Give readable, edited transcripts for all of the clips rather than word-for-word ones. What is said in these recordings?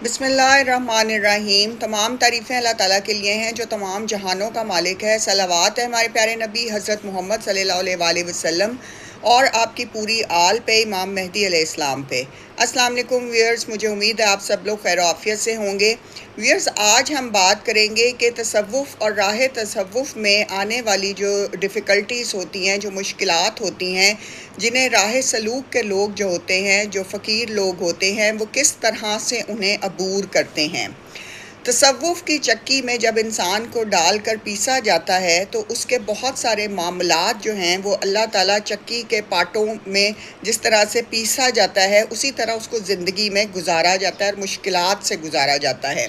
بسم اللہ الرحمن الرحیم۔ تمام تعریفیں اللہ تعالیٰ کے لیے ہیں جو تمام جہانوں کا مالک ہے۔ صلوات ہے ہمارے پیارے نبی حضرت محمد صلی اللہ علیہ وآلہ وسلم اور آپ کی پوری آل پہ، امام مہدی علیہ السلام پہ۔ السلام علیکم ویئرز، مجھے امید ہے آپ سب لوگ خیر و عافیت سے ہوں گے۔ ویئرز، آج ہم بات کریں گے کہ تصوف اور راہ تصوف میں آنے والی جو ڈیفیکلٹیز ہوتی ہیں، جو مشکلات ہوتی ہیں، جنہیں راہ سلوک کے لوگ جو ہوتے ہیں، جو فقیر لوگ ہوتے ہیں، وہ کس طرح سے انہیں عبور کرتے ہیں۔ تصوف کی چکی میں جب انسان کو ڈال کر پیسا جاتا ہے تو اس کے بہت سارے معاملات جو ہیں وہ اللہ تعالیٰ چکی کے پارٹوں میں جس طرح سے پیسا جاتا ہے اسی طرح اس کو زندگی میں گزارا جاتا ہے اور مشکلات سے گزارا جاتا ہے۔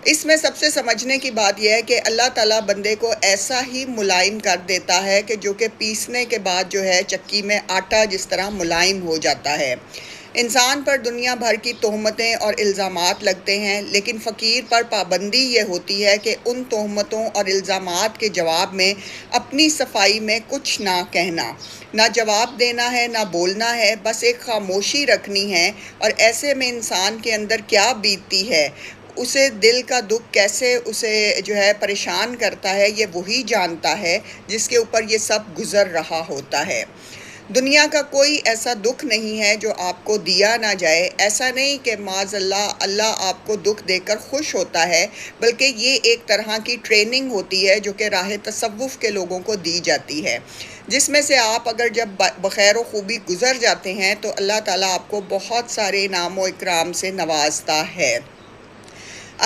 اس میں سب سے سمجھنے کی بات یہ ہے کہ اللہ تعالیٰ بندے کو ایسا ہی ملائم کر دیتا ہے کہ جو کہ پیسنے کے بعد جو ہے چکی میں آٹا جس طرح ملائم ہو جاتا ہے۔ انسان پر دنیا بھر کی تہمتیں اور الزامات لگتے ہیں، لیکن فقیر پر پابندی یہ ہوتی ہے کہ ان تہمتوں اور الزامات کے جواب میں اپنی صفائی میں کچھ نہ کہنا، نہ جواب دینا ہے، نہ بولنا ہے، بس ایک خاموشی رکھنی ہے۔ اور ایسے میں انسان کے اندر کیا بیتتی ہے، اسے دل کا دکھ کیسے اسے جو ہے پریشان کرتا ہے، یہ وہی جانتا ہے جس کے اوپر یہ سب گزر رہا ہوتا ہے۔ دنیا کا کوئی ایسا دکھ نہیں ہے جو آپ کو دیا نہ جائے۔ ایسا نہیں کہ معاذ اللہ آپ کو دکھ دے کر خوش ہوتا ہے، بلکہ یہ ایک طرح کی ٹریننگ ہوتی ہے جو کہ راہ تصوف کے لوگوں کو دی جاتی ہے، جس میں سے آپ اگر جب بخیر و خوبی گزر جاتے ہیں تو اللہ تعالیٰ آپ کو بہت سارے انعام و اکرام سے نوازتا ہے۔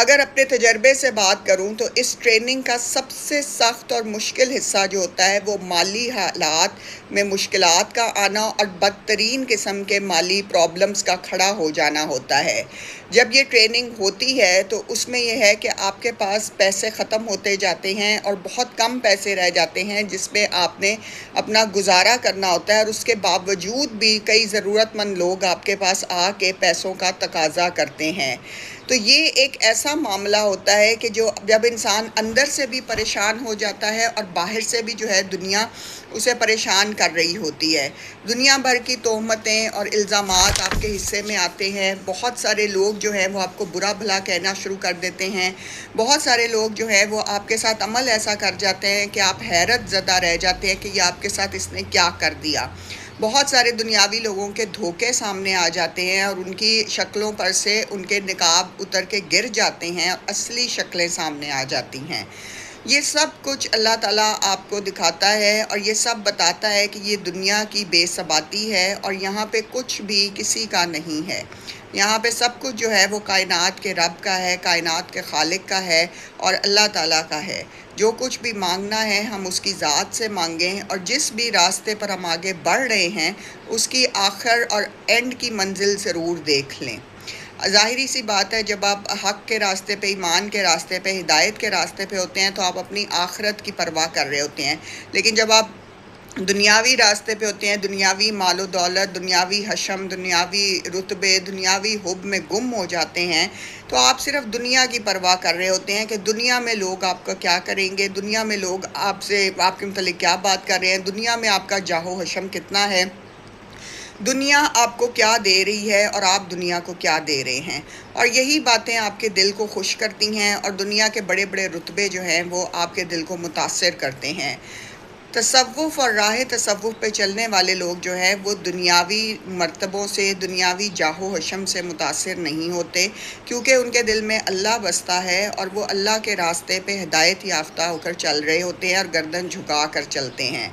اگر اپنے تجربے سے بات کروں تو اس ٹریننگ کا سب سے سخت اور مشکل حصہ جو ہوتا ہے وہ مالی حالات میں مشکلات کا آنا اور بدترین قسم کے مالی پرابلمز کا کھڑا ہو جانا ہوتا ہے۔ جب یہ ٹریننگ ہوتی ہے تو اس میں یہ ہے کہ آپ کے پاس پیسے ختم ہوتے جاتے ہیں اور بہت کم پیسے رہ جاتے ہیں جس میں آپ نے اپنا گزارا کرنا ہوتا ہے، اور اس کے باوجود بھی کئی ضرورت مند لوگ آپ کے پاس آ کے پیسوں کا تقاضا کرتے ہیں۔ تو یہ ایک ایسا معاملہ ہوتا ہے کہ جو جب انسان اندر سے بھی پریشان ہو جاتا ہے اور باہر سے بھی جو ہے دنیا اسے پریشان کر رہی ہوتی ہے۔ دنیا بھر کی تہمتیں اور الزامات آپ کے حصے میں آتے ہیں، بہت سارے لوگ جو ہیں وہ آپ کو برا بھلا کہنا شروع کر دیتے ہیں، بہت سارے لوگ جو ہیں وہ آپ کے ساتھ عمل ایسا کر جاتے ہیں کہ آپ حیرت زدہ رہ جاتے ہیں کہ یہ آپ کے ساتھ اس نے کیا کر دیا۔ بہت سارے دنیاوی لوگوں کے دھوکے سامنے آ جاتے ہیں اور ان کی شکلوں پر سے ان کے نقاب اتر کے گر جاتے ہیں اور اصلی شکلیں سامنے آ جاتی ہیں۔ یہ سب کچھ اللہ تعالیٰ آپ کو دکھاتا ہے اور یہ سب بتاتا ہے کہ یہ دنیا کی بے ثباتی ہے اور یہاں پہ کچھ بھی کسی کا نہیں ہے۔ یہاں پہ سب کچھ جو ہے وہ کائنات کے رب کا ہے، کائنات کے خالق کا ہے اور اللہ تعالیٰ کا ہے۔ جو کچھ بھی مانگنا ہے ہم اس کی ذات سے مانگیں، اور جس بھی راستے پر ہم آگے بڑھ رہے ہیں اس کی آخر اور اینڈ کی منزل ضرور دیکھ لیں۔ ظاہری سی بات ہے، جب آپ حق کے راستے پہ، ایمان کے راستے پہ، ہدایت کے راستے پہ ہوتے ہیں تو آپ اپنی آخرت کی پرواہ کر رہے ہوتے ہیں، لیکن جب آپ دنیاوی راستے پہ ہوتے ہیں، دنیاوی مال و دولت، دنیاوی حشم، دنیاوی رتبے، دنیاوی حب میں گم ہو جاتے ہیں تو آپ صرف دنیا کی پرواہ کر رہے ہوتے ہیں کہ دنیا میں لوگ آپ کا کیا کریں گے، دنیا میں لوگ آپ کے متعلق کیا بات کر رہے ہیں، دنیا میں آپ کا جاہ و حشم کتنا ہے، دنیا آپ کو کیا دے رہی ہے اور آپ دنیا کو کیا دے رہے ہیں۔ اور یہی باتیں آپ کے دل کو خوش کرتی ہیں اور دنیا کے بڑے بڑے رتبے جو ہیں وہ آپ کے دل کو متاثر کرتے ہیں۔ تصوف اور راہ تصوف پہ چلنے والے لوگ جو ہیں وہ دنیاوی مرتبوں سے، دنیاوی جاہ و حشم سے متاثر نہیں ہوتے، کیونکہ ان کے دل میں اللہ بستا ہے اور وہ اللہ کے راستے پہ ہدایت یافتہ ہو کر چل رہے ہوتے ہیں اور گردن جھکا کر چلتے ہیں۔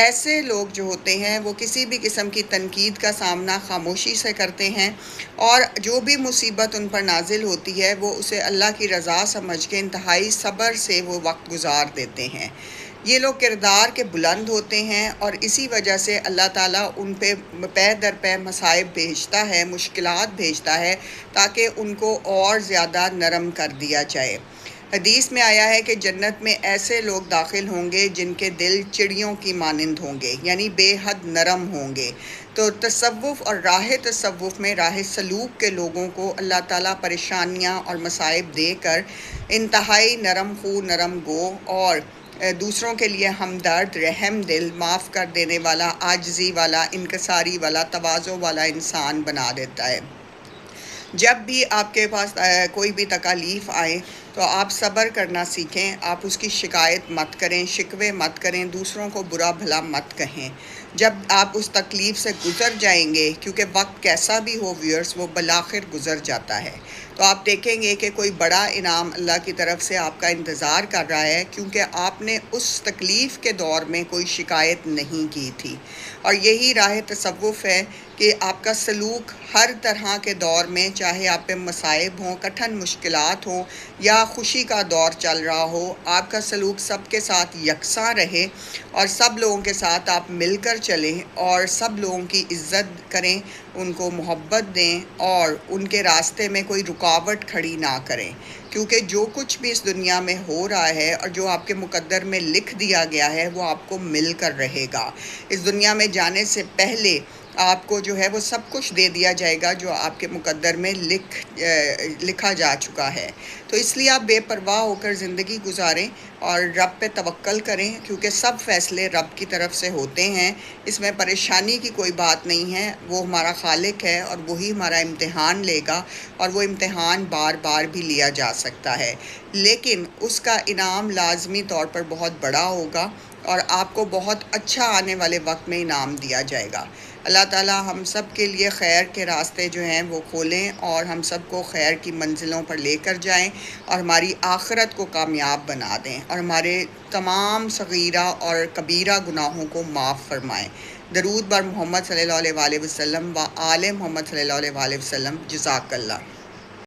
ایسے لوگ جو ہوتے ہیں وہ کسی بھی قسم کی تنقید کا سامنا خاموشی سے کرتے ہیں، اور جو بھی مصیبت ان پر نازل ہوتی ہے وہ اسے اللہ کی رضا سمجھ کے انتہائی صبر سے وہ وقت گزار دیتے ہیں۔ یہ لوگ کردار کے بلند ہوتے ہیں اور اسی وجہ سے اللہ تعالیٰ ان پہ پے در پے مصائب بھیجتا ہے، مشکلات بھیجتا ہے تاکہ ان کو اور زیادہ نرم کر دیا جائے۔ حدیث میں آیا ہے کہ جنت میں ایسے لوگ داخل ہوں گے جن کے دل چڑیوں کی مانند ہوں گے، یعنی بے حد نرم ہوں گے۔ تو تصوف اور راہ تصوف میں، راہ سلوک کے لوگوں کو اللہ تعالیٰ پریشانیاں اور مصائب دے کر انتہائی نرم خو، نرم گو اور دوسروں کے لیے ہمدرد، رحم دل، معاف کر دینے والا، عاجزی والا، انکساری والا، تواضع والا انسان بنا دیتا ہے۔ جب بھی آپ کے پاس کوئی بھی تکالیف آئے تو آپ صبر کرنا سیکھیں، آپ اس کی شکایت مت کریں، شکوے مت کریں، دوسروں کو برا بھلا مت کہیں۔ جب آپ اس تکلیف سے گزر جائیں گے، کیونکہ وقت کیسا بھی ہو ویورز، وہ بالآخر گزر جاتا ہے، تو آپ دیکھیں گے کہ کوئی بڑا انعام اللہ کی طرف سے آپ کا انتظار کر رہا ہے، کیونکہ آپ نے اس تکلیف کے دور میں کوئی شکایت نہیں کی تھی۔ اور یہی راہ تصوف ہے کہ آپ کا سلوک ہر طرح کے دور میں، چاہے آپ پہ مصائب ہوں، کٹھن مشکلات ہوں یا خوشی کا دور چل رہا ہو، آپ کا سلوک سب کے ساتھ یکساں رہے اور سب لوگوں کے ساتھ آپ مل کر چلیں اور سب لوگوں کی عزت کریں، ان کو محبت دیں اور ان کے راستے میں کوئی رکاوٹ کھڑی نہ کریں، کیونکہ جو کچھ بھی اس دنیا میں ہو رہا ہے اور جو آپ کے مقدر میں لکھ دیا گیا ہے وہ آپ کو مل کر رہے گا۔ اس دنیا میں جانے سے پہلے آپ کو جو ہے وہ سب کچھ دے دیا جائے گا جو آپ کے مقدر میں لکھا جا چکا ہے۔ تو اس لیے آپ بے پرواہ ہو کر زندگی گزاریں اور رب پہ توکل کریں، کیونکہ سب فیصلے رب کی طرف سے ہوتے ہیں، اس میں پریشانی کی کوئی بات نہیں ہے۔ وہ ہمارا خالق ہے اور وہی ہمارا امتحان لے گا، اور وہ امتحان بار بار بھی لیا جا سکتا ہے، لیکن اس کا انعام لازمی طور پر بہت بڑا ہوگا اور آپ کو بہت اچھا آنے والے وقت میں انعام دیا جائے گا۔ اللہ تعالیٰ ہم سب کے لیے خیر کے راستے جو ہیں وہ کھولیں اور ہم سب کو خیر کی منزلوں پر لے کر جائیں اور ہماری آخرت کو کامیاب بنا دیں اور ہمارے تمام صغیرہ اور کبیرہ گناہوں کو معاف فرمائیں۔ درود بر محمد صلی اللہ علیہ وآلہ وسلم و آل محمد صلی اللہ علیہ وآلہ وسلم۔ جزاک اللہ۔